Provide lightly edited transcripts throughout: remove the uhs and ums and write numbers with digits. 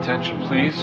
Attention, please.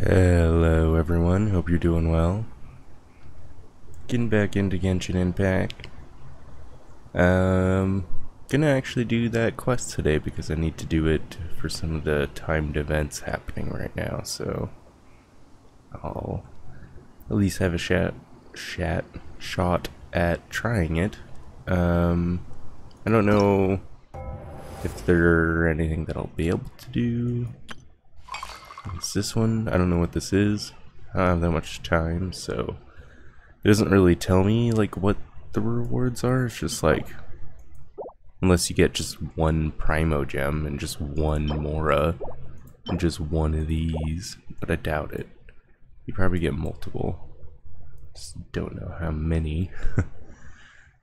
Hello everyone, hope you're doing well. Getting back into Genshin Impact. Gonna actually do that quest today because I need to do it for some of the timed events happening right now, so I'll at least have a shot at trying it. I don't know if there's anything that I'll be able to do. It's this one. I don't know what this is. I don't have that much time, so it doesn't really tell me like what the rewards are. It's just like, unless you get just one Primo Gem and just one Mora and just one of these, but I doubt it. You probably get multiple. Just don't know how many.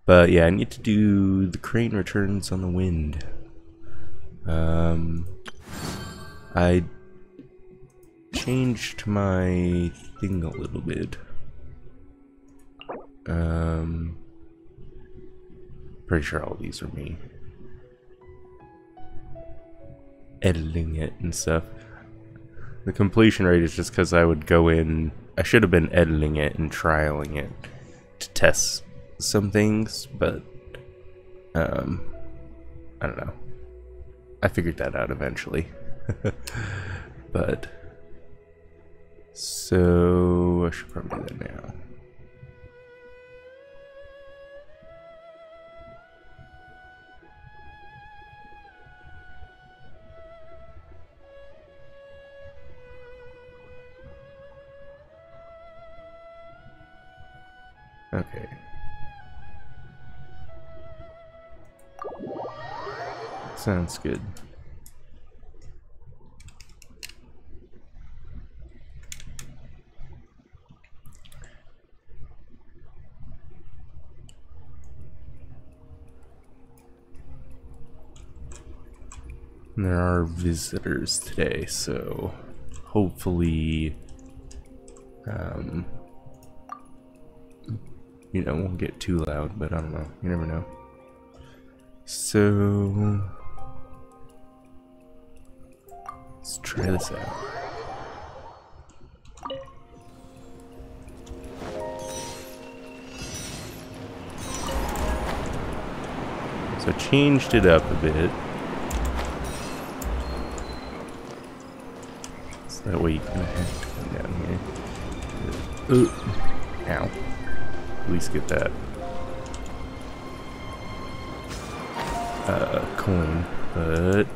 But yeah, I need to do the crane returns on the wind. I changed my thing a little bit. Pretty sure all these are me editing it and stuff. The completion rate is just because I would go in. I should have been editing it and trialing it to test some things, but I don't know. I figured that out eventually. But so I should probably do that now. Okay. Sounds good. And there are visitors today, so hopefully, you know, won't get too loud, but I don't know. You never know. So let's try this out. So I changed it up a bit. So that way you kind of have to come down here. Ooh. Ow. At least get that coin, but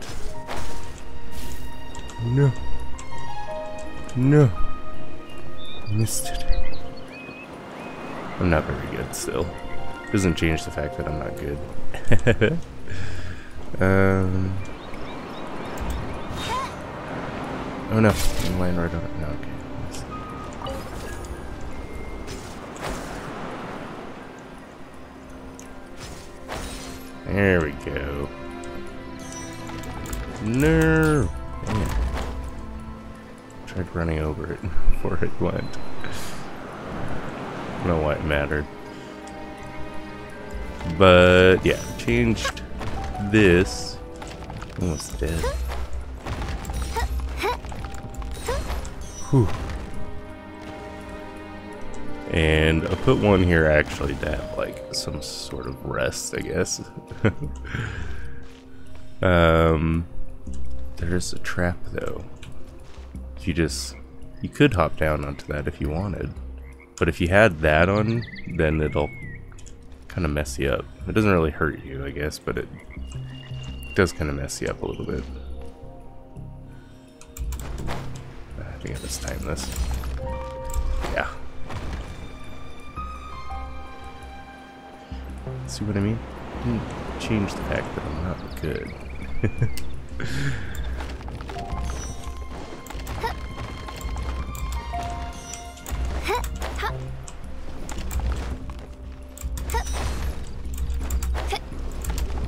no, missed it. I'm not very good still. Doesn't change the fact that I'm not good. Oh no, I'm lying right on it. No, okay. There we go. No! Damn. Tried running over it before it went. I don't know why it mattered. But yeah, changed this. Almost dead. Whew. And I put one here actually to have like some sort of rest, I guess. There's a trap though. If you could hop down onto that if you wanted. But if you had that on, then it'll kind of mess you up. It doesn't really hurt you, I guess, but it does kind of mess you up a little bit. I think I mistimed this. Yeah. See what I mean? Change the fact that I'm not good.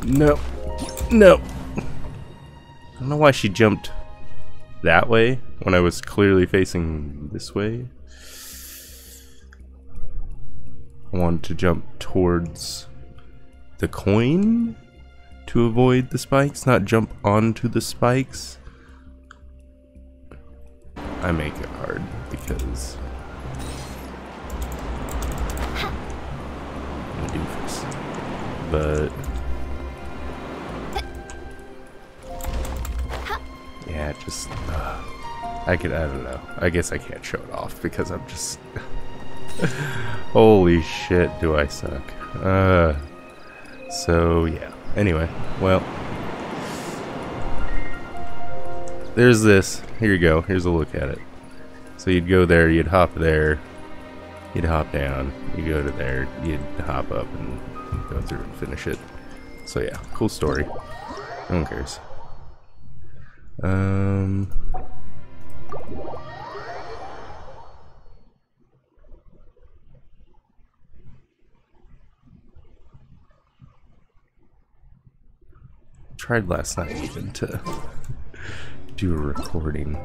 No. No. I don't know why she jumped that way when I was clearly facing this way. I wanted to jump towards the coin to avoid the spikes, not jump onto the spikes. I make it hard because I'm a doofus. But yeah, just I don't know. I guess I can't show it off because I'm just holy shit, do I suck. So yeah. Anyway, well, there's this. Here you go. Here's a look at it. So you'd go there, you'd hop there, you'd hop down, you go to there, you'd hop up and go through and finish it. So yeah, cool story. No one cares. Tried last night even to do a recording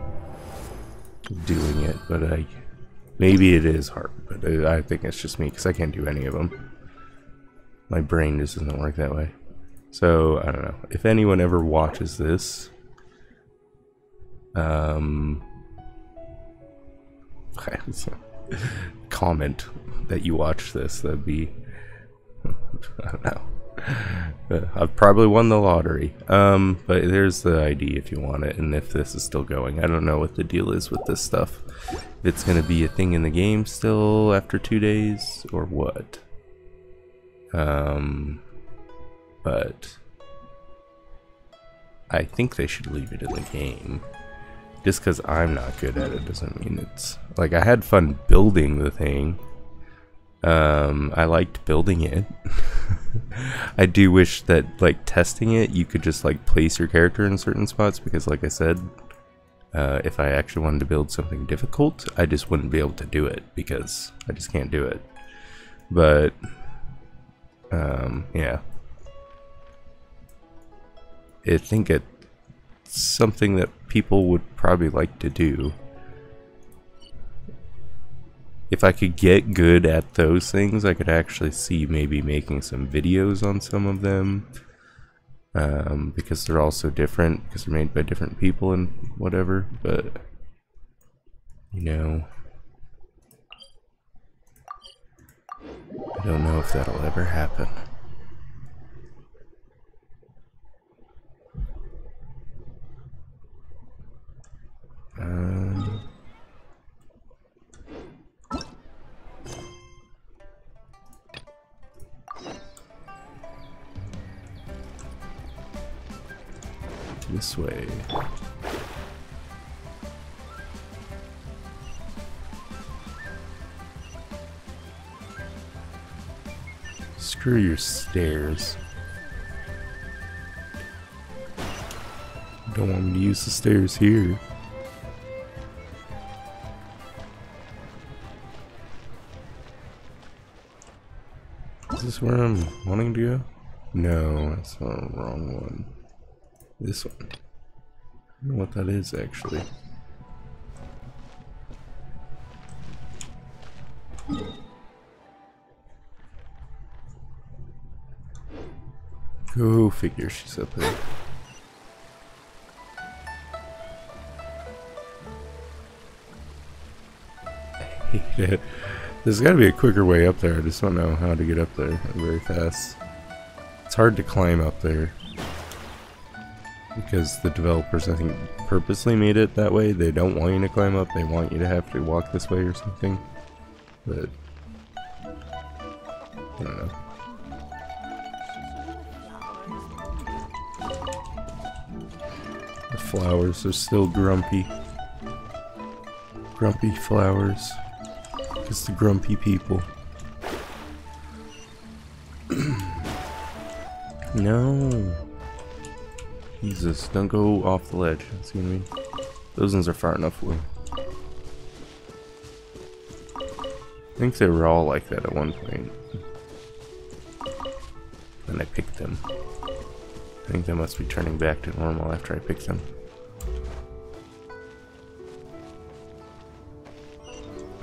doing it, but maybe it is hard, but I think it's just me because I can't do any of them. My brain just doesn't work that way. So I don't know if anyone ever watches this. Comment that you watch this. That'd be I don't know. I've probably won the lottery. But there's the ID if you want it, and if this is still going. I don't know what the deal is with this stuff. If it's gonna be a thing in the game still after 2 days, or what. But I think they should leave it in the game. Just because I'm not good at it doesn't mean it's... Like, I had fun building the thing. I liked building it. I do wish that, like, testing it, you could just, like, place your character in certain spots, because, like I said, if I actually wanted to build something difficult, I just wouldn't be able to do it, because I just can't do it. But, yeah. I think it's something that people would probably like to do. If I could get good at those things, I could actually see maybe making some videos on some of them. Because they're all so different, because they're made by different people and whatever, but, you know, I don't know if that'll ever happen. This way. Screw your stairs. Don't want me to use the stairs here. Is this where I'm wanting to go? No, that's the wrong one. This one. I don't know what that is actually. Go figure, she's up there. I hate it. There's gotta be a quicker way up there. I just don't know how to get up there very fast. It's hard to climb up there. Because the developers, I think, purposely made it that way. They don't want you to climb up, they want you to have to walk this way or something. But I don't know. The flowers are still grumpy. Grumpy flowers. It's the grumpy people. No. Jesus, don't go off the ledge. See what I mean? Those ones are far enough away. I think they were all like that at one point. And I picked them. I think that must be turning back to normal after I pick them.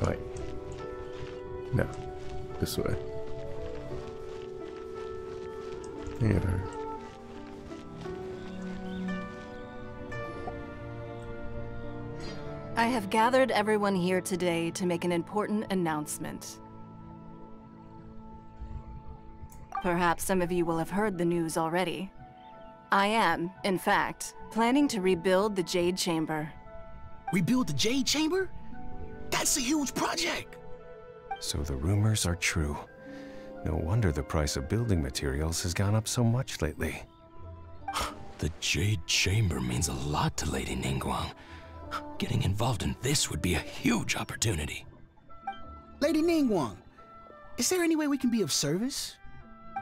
Oh, wait. No. This way. Yeah. I have gathered everyone here today to make an important announcement. Perhaps some of you will have heard the news already. I am, in fact, planning to rebuild the Jade Chamber. Rebuild the Jade Chamber? That's a huge project! So the rumors are true. No wonder the price of building materials has gone up so much lately. The Jade Chamber means a lot to Lady Ningguang. Getting involved in this would be a huge opportunity. Lady Ningguang, is there any way we can be of service?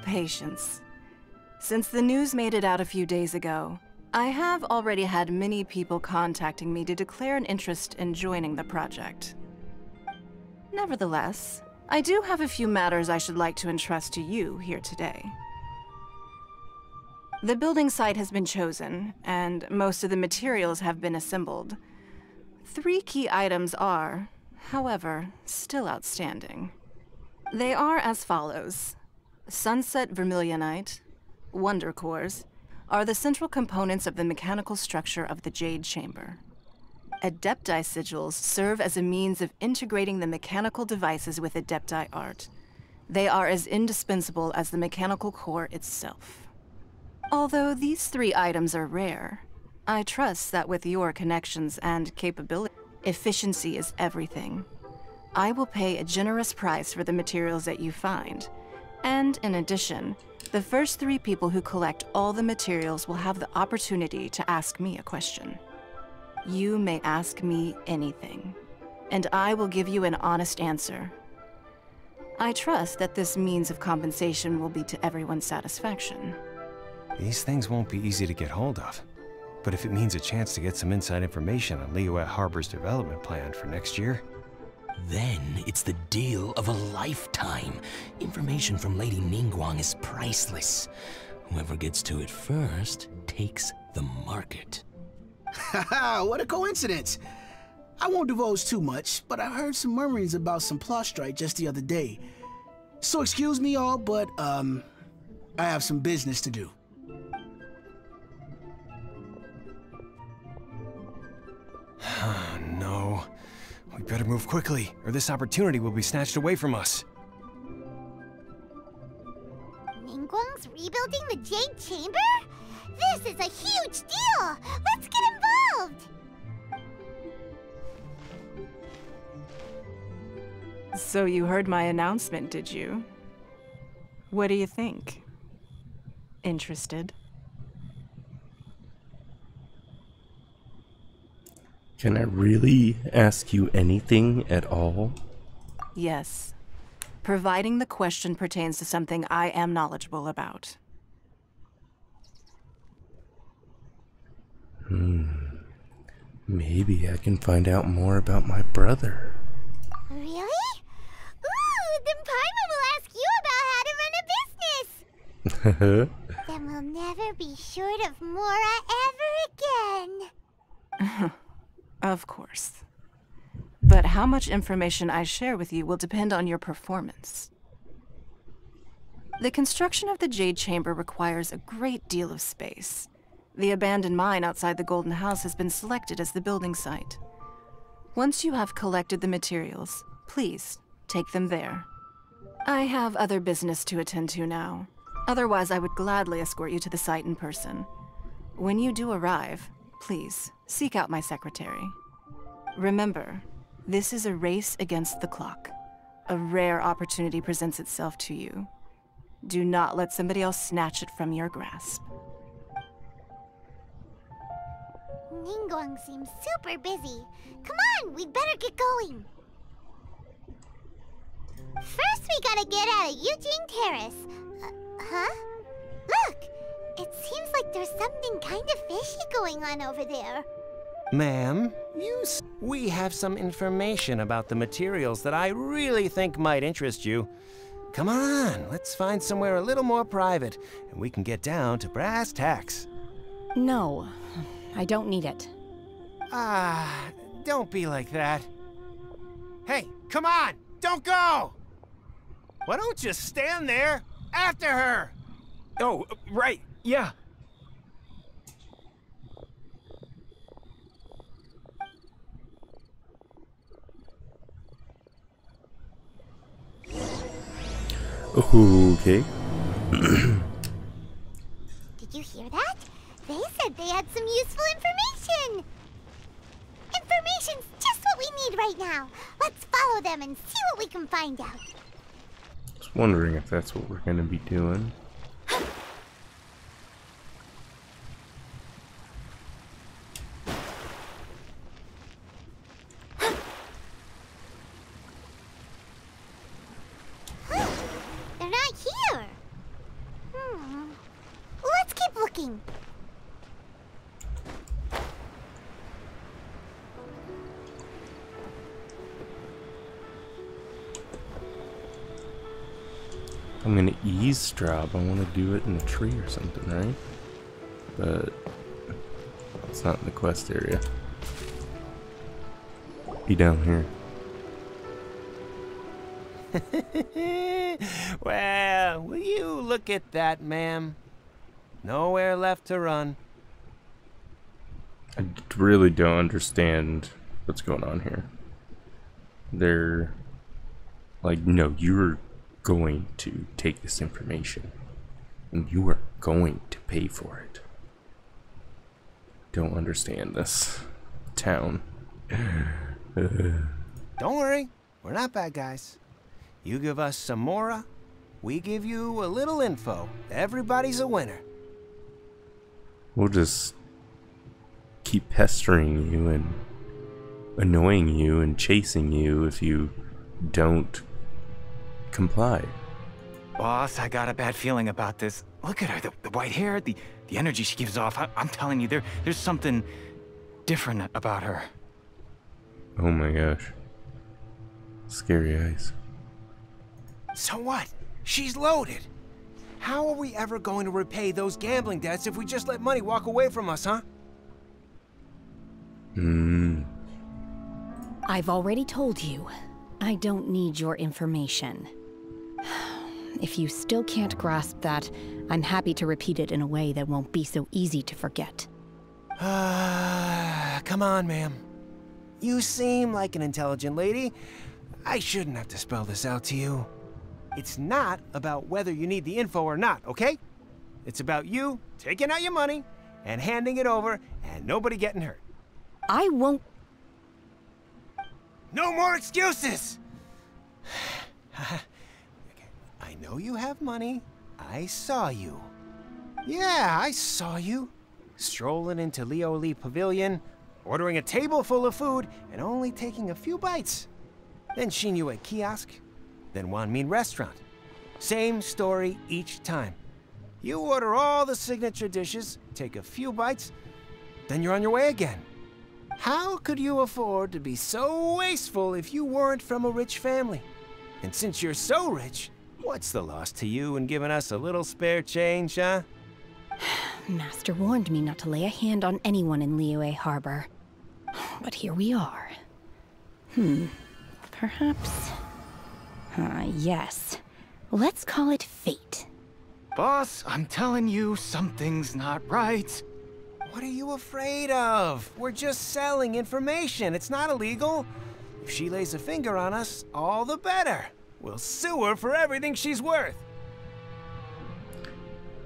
Patience. Since the news made it out a few days ago, I have already had many people contacting me to declare an interest in joining the project. Nevertheless, I do have a few matters I should like to entrust to you here today. The building site has been chosen, and most of the materials have been assembled. 3 key items are, however, still outstanding. They are as follows. Sunset Vermilionite, Wonder Cores, are the central components of the mechanical structure of the Jade Chamber. Adepti sigils serve as a means of integrating the mechanical devices with Adepti art. They are as indispensable as the mechanical core itself. Although these 3 items are rare, I trust that with your connections and capability, efficiency is everything. I will pay a generous price for the materials that you find. And in addition, the first 3 people who collect all the materials will have the opportunity to ask me a question. You may ask me anything, and I will give you an honest answer. I trust that this means of compensation will be to everyone's satisfaction. These things won't be easy to get hold of. But if it means a chance to get some inside information on Liyue Harbor's development plan for next year... Then it's the deal of a lifetime. Information from Lady Ningguang is priceless. Whoever gets to it first takes the market. Haha, what a coincidence. I won't divulge too much, but I heard some murmurings about some plot strike just the other day. So excuse me all, but I have some business to do. No. We better move quickly, or this opportunity will be snatched away from us. Ningguang's rebuilding the Jade Chamber? This is a huge deal! Let's get involved! So you heard my announcement, did you? What do you think? Interested? Can I really ask you anything at all? Yes. Providing the question pertains to something I am knowledgeable about. Maybe I can find out more about my brother. Really? Ooh, then Paimon will ask you about how to run a business! Then we'll never be short of Mora ever again. Of course. But how much information I share with you will depend on your performance. The construction of the Jade Chamber requires a great deal of space. The abandoned mine outside the Golden House has been selected as the building site. Once you have collected the materials, please take them there. I have other business to attend to now. Otherwise, I would gladly escort you to the site in person. When you do arrive, please seek out my secretary. Remember, this is a race against the clock. A rare opportunity presents itself to you. Do not let somebody else snatch it from your grasp. Ningguang seems super busy. Come on, we'd better get going. First, we gotta get out of Eugene Terrace. Huh? Look! It seems like there's something kind of fishy going on over there. Ma'am, we have some information about the materials that I really think might interest you. Come on, let's find somewhere a little more private, and we can get down to brass tacks. No, I don't need it. Ah, don't be like that. Hey, come on! Don't go! Why don't you stand there after her? Oh, right, yeah. Okay. Did you hear that? They said they had some useful information. Information's just what we need right now. Let's follow them and see what we can find out. Just wondering if that's what we're gonna be doing. They're not here. Let's keep looking. I'm gonna eavesdrop. I want to do it in a tree or something, right? But it's not in the quest area. Be down here. Well, will you look at that, ma'am? Nowhere left to run. I really don't understand what's going on here. They're like, no, you're going to take this information and you are going to pay for it. Don't understand this town. Don't worry, we're not bad guys. You give us some mora, we give you a little info. Everybody's a winner. We'll just keep pestering you and annoying you and chasing you if you don't comply. Boss, I got a bad feeling about this. Look at her, the white hair, the energy she gives off. I'm telling you, there's something different about her. Oh my gosh. Scary eyes. So what? She's loaded. How are we ever going to repay those gambling debts if we just let money walk away from us, huh? I've already told you, I don't need your information. If you still can't grasp that, I'm happy to repeat it in a way that won't be so easy to forget. Come on, ma'am. You seem like an intelligent lady. I shouldn't have to spell this out to you. It's not about whether you need the info or not, okay? It's about you taking out your money and handing it over and nobody getting hurt. I won't. No more excuses! I know you have money. I saw you. Yeah, I saw you. Strolling into Leo Lee Pavilion, ordering a table full of food, and only taking a few bites. Then seen you at kiosk, then Wan Min restaurant. Same story each time. You order all the signature dishes, take a few bites, then you're on your way again. How could you afford to be so wasteful if you weren't from a rich family? And since you're so rich, what's the loss to you in giving us a little spare change, huh? Master warned me not to lay a hand on anyone in Liyue Harbor. But here we are. Perhaps... yes. Let's call it fate. Boss, I'm telling you, something's not right. What are you afraid of? We're just selling information. It's not illegal. If she lays a finger on us, all the better. We'll sue her for everything she's worth.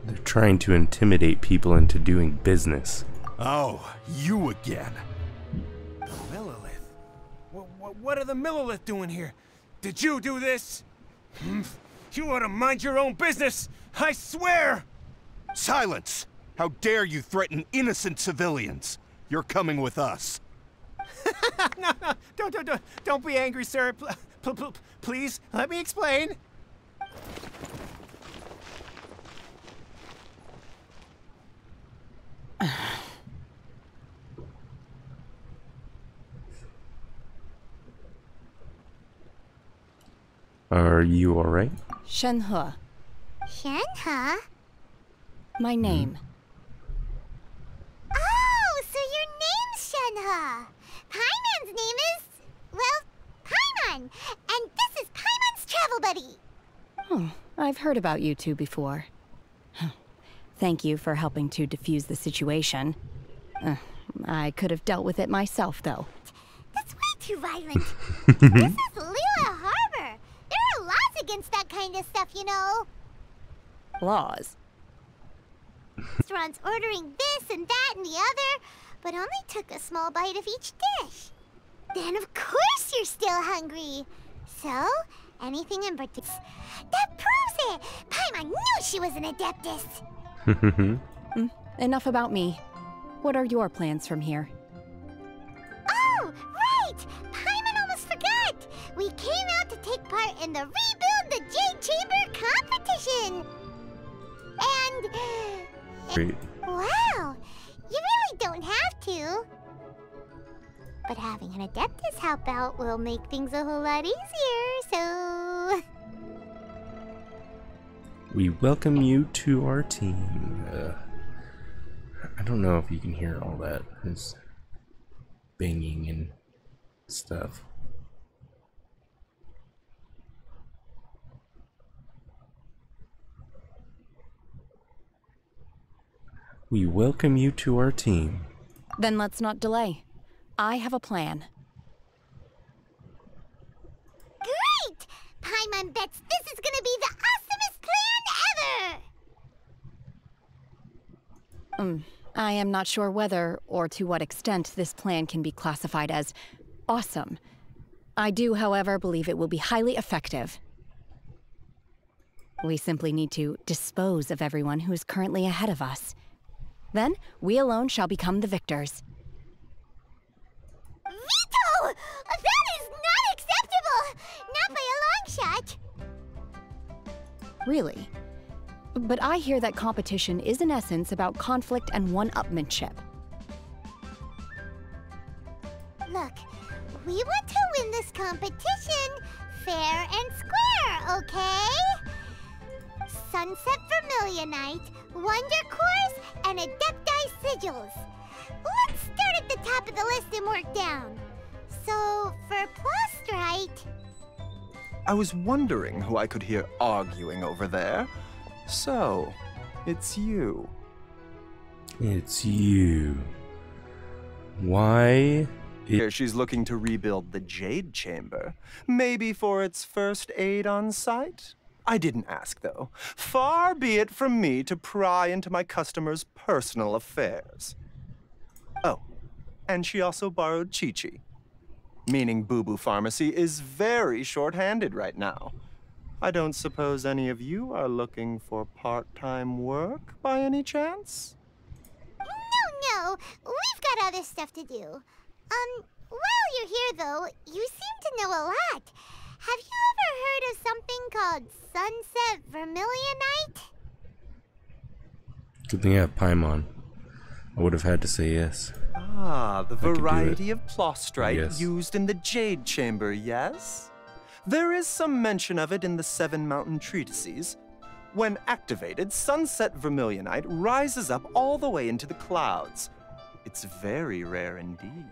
They're trying to intimidate people into doing business. Oh, you again. The Millilith? What are the Millilith doing here? Did you do this? You ought to mind your own business, I swear! Silence! How dare you threaten innocent civilians? You're coming with us. No, don't be angry, sir. Please, let me explain. Are you alright? Shenhe. Shenhe? My name. Oh, so your name's Shenhe. Paimon's name is, well, Paimon. And this is Paimon's travel buddy. Oh, I've heard about you two before. Thank you for helping to defuse the situation. I could have dealt with it myself, though. That's way too violent. This is Lila Harbor. There are laws against that kind of stuff, you know. Laws? Restaurants ordering this and that and the other, but only took a small bite of each dish. Then of course you're still hungry. So, anything in particular? That proves it! Paimon knew she was an Adeptus. Enough about me. What are your plans from here? Oh, right! Paimon almost forgot! We came out to take part in the Rebuild the Jade Chamber competition! And... Great. Wow! You really don't have to. But having an Adeptus help out will make things a whole lot easier, so... We welcome you to our team. I don't know if you can hear all that. There's banging and stuff. We welcome you to our team. Then let's not delay. I have a plan. Great! Paimon bets this is gonna be the awesomest plan ever! I am not sure whether or to what extent this plan can be classified as awesome. I do, however, believe it will be highly effective. We simply need to dispose of everyone who is currently ahead of us. Then, we alone shall become the victors. Veto! That is not acceptable! Not by a long shot! Really? But I hear that competition is in essence about conflict and one-upmanship. Look, we want to win this competition fair and square, okay? Sunset Vermilionite, Wonder Cores, and Adepti Sigils. Let's start at the top of the list and work down. So, for Plostrite... I was wondering who I could hear arguing over there. So, it's you. It's you. Why? Here she's looking to rebuild the Jade Chamber. Maybe for its first aid on site? I didn't ask, though. Far be it from me to pry into my customers' personal affairs. Oh, and she also borrowed Chi-Chi. Meaning Boo Boo Pharmacy is very short-handed right now. I don't suppose any of you are looking for part-time work by any chance? No, we've got other stuff to do. While you're here, though, you seem to know a lot. Have you ever heard of something called Sunset Vermilionite? Good thing I have Paimon. I would have had to say yes. Ah, the variety of Plostrite Yes. used in the Jade Chamber, yes? There is some mention of it in the Seven Mountain Treatises. When activated, Sunset Vermilionite rises up all the way into the clouds. It's very rare indeed.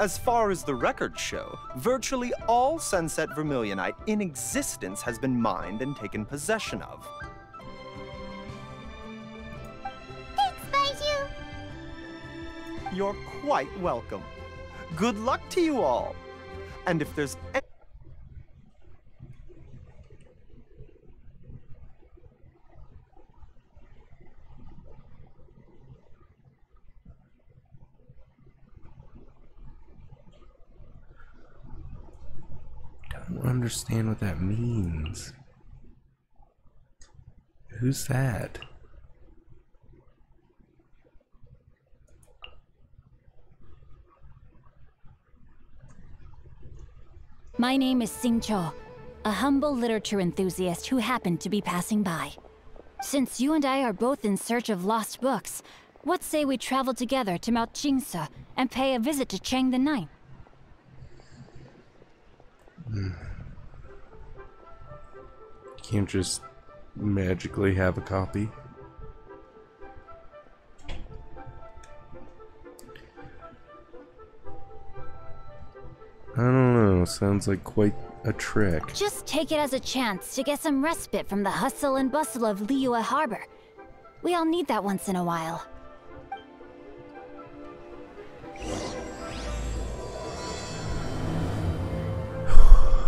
As far as the records show, virtually all Sunset Vermilionite in existence has been mined and taken possession of. Thanks, Baiju. You're quite welcome. Good luck to you all. And if there's Don't understand what that means. Who's that? My name is Xingqiu, a humble literature enthusiast who happened to be passing by. Since you and I are both in search of lost books, what say we travel together to Mount Jingse and pay a visit to Chang the Ninth? Can't just magically have a copy. I don't know, sounds like quite a trek. Just take it as a chance to get some respite from the hustle and bustle of Liyue Harbor. We all need that once in a while.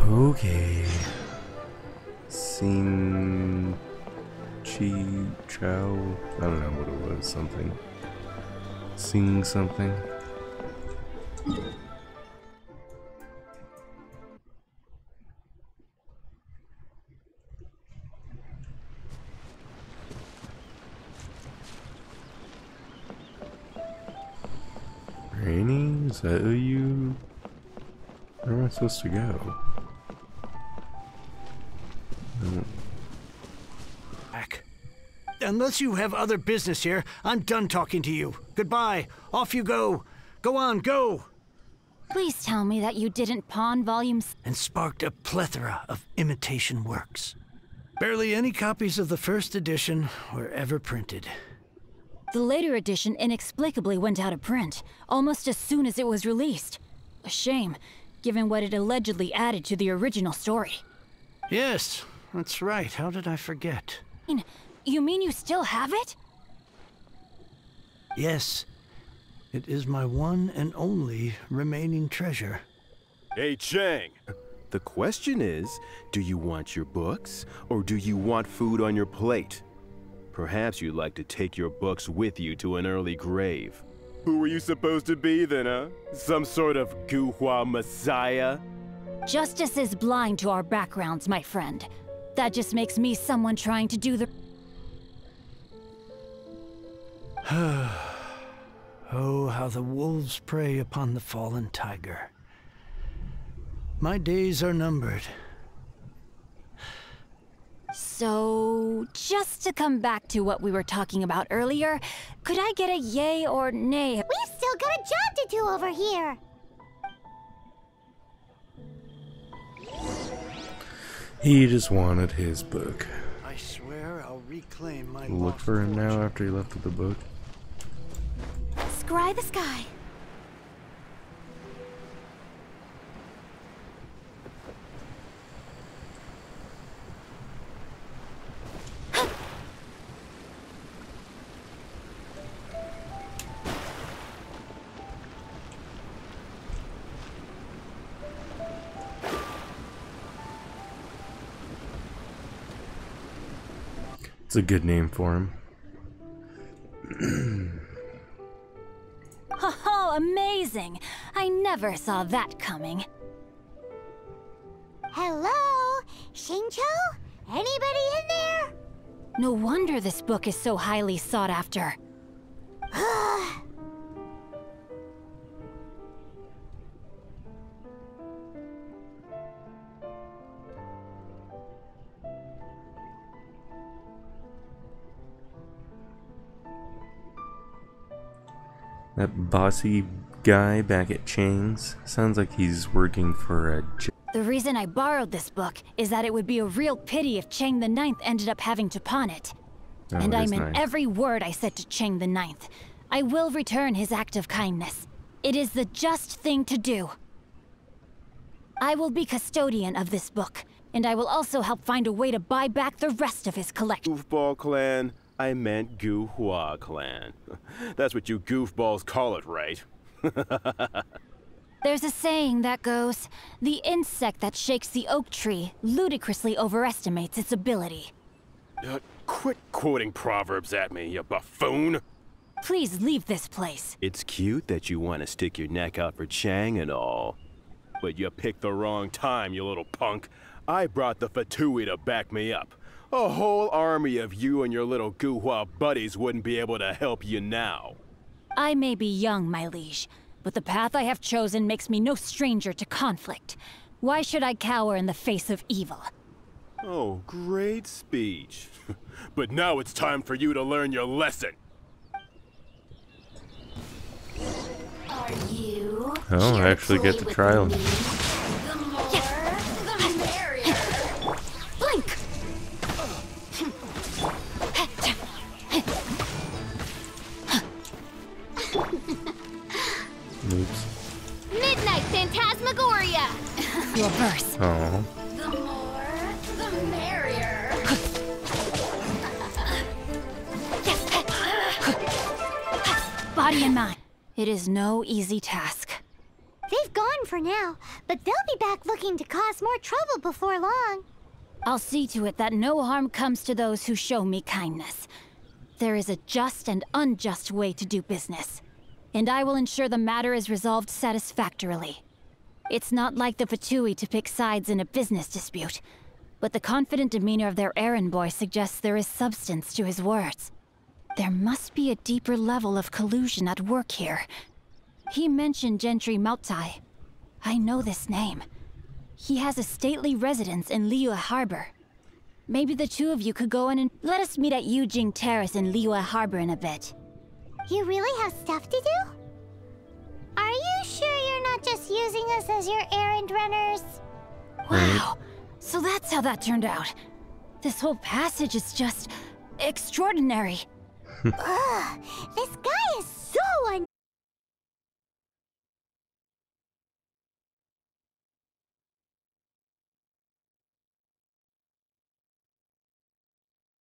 Okay. Sing Chi Chow. I don't know what it was, something. Sing something. Rainy? Is that you? Where am I supposed to go? Back. Unless you have other business here, I'm done talking to you. Goodbye. Off you go. Go on, go! Please tell me that you didn't pawn volumes And sparked a plethora of imitation works. Barely any copies of the first edition were ever printed. The later edition inexplicably went out of print, almost as soon as it was released. A shame, given what it allegedly added to the original story. Yes, that's right. How did I forget? You mean you still have it? Yes. It is my one and only remaining treasure. Hey, Chang. The question is, do you want your books, or do you want food on your plate? Perhaps you'd like to take your books with you to an early grave. Who were you supposed to be then, huh? Some sort of Guhua messiah? Justice is blind to our backgrounds, my friend. That just makes me someone trying to do the... Oh, how the wolves prey upon the fallen tiger. My days are numbered. So, just to come back to what we were talking about earlier, could I get a yay or nay? We've still got a job to do over here. He just wanted his book. I swear I'll reclaim my Look lost for him now fortune. after he left with the book. Scry the sky. It's a good name for him. Oh, amazing! I never saw that coming. Hello? Xingqiu? Anybody in there? No wonder this book is so highly sought after. That bossy guy back at Chang's sounds like he's working for a The reason I borrowed this book is that it would be a real pity if Chang the Ninth ended up having to pawn it. And I meant every word I said to Chang the Ninth. I will return his act of kindness. It is the just thing to do. I will be custodian of this book, and I will also help find a way to buy back the rest of his collection. Goofball clan? I meant Guhua clan. That's what you goofballs call it, right? There's a saying that goes, the insect that shakes the oak tree ludicrously overestimates its ability. Quit quoting proverbs at me, you buffoon! Please leave this place. It's cute that you want to stick your neck out for Chang and all. But you picked the wrong time, you little punk. I brought the Fatui to back me up. A whole army of you and your little Guhua buddies wouldn't be able to help you now. I may be young, my liege, but the path I have chosen makes me no stranger to conflict. Why should I cower in the face of evil? Oh, great speech. But now it's time for you to learn your lesson. Are you? Oh, I actually get to trial. The more, the merrier. Blink! you a verse. Oh. The more, the merrier. Body and mind. It is no easy task. They've gone for now, but they'll be back looking to cause more trouble before long. I'll see to it that no harm comes to those who show me kindness. There is a just and unjust way to do business, and I will ensure the matter is resolved satisfactorily. It's not like the Fatui to pick sides in a business dispute, but the confident demeanor of their errand boy suggests there is substance to his words. There must be a deeper level of collusion at work here. He mentioned Gentry Mautai. I know this name. He has a stately residence in Liyue Harbor. Maybe the two of you could go in and let us meet at Yujing Terrace in Liyue Harbor in a bit. You really have stuff to do? Are you sure you're not just using us as your errand runners? Wow, so that's how that turned out. This whole passage is just extraordinary. Ugh, this guy is so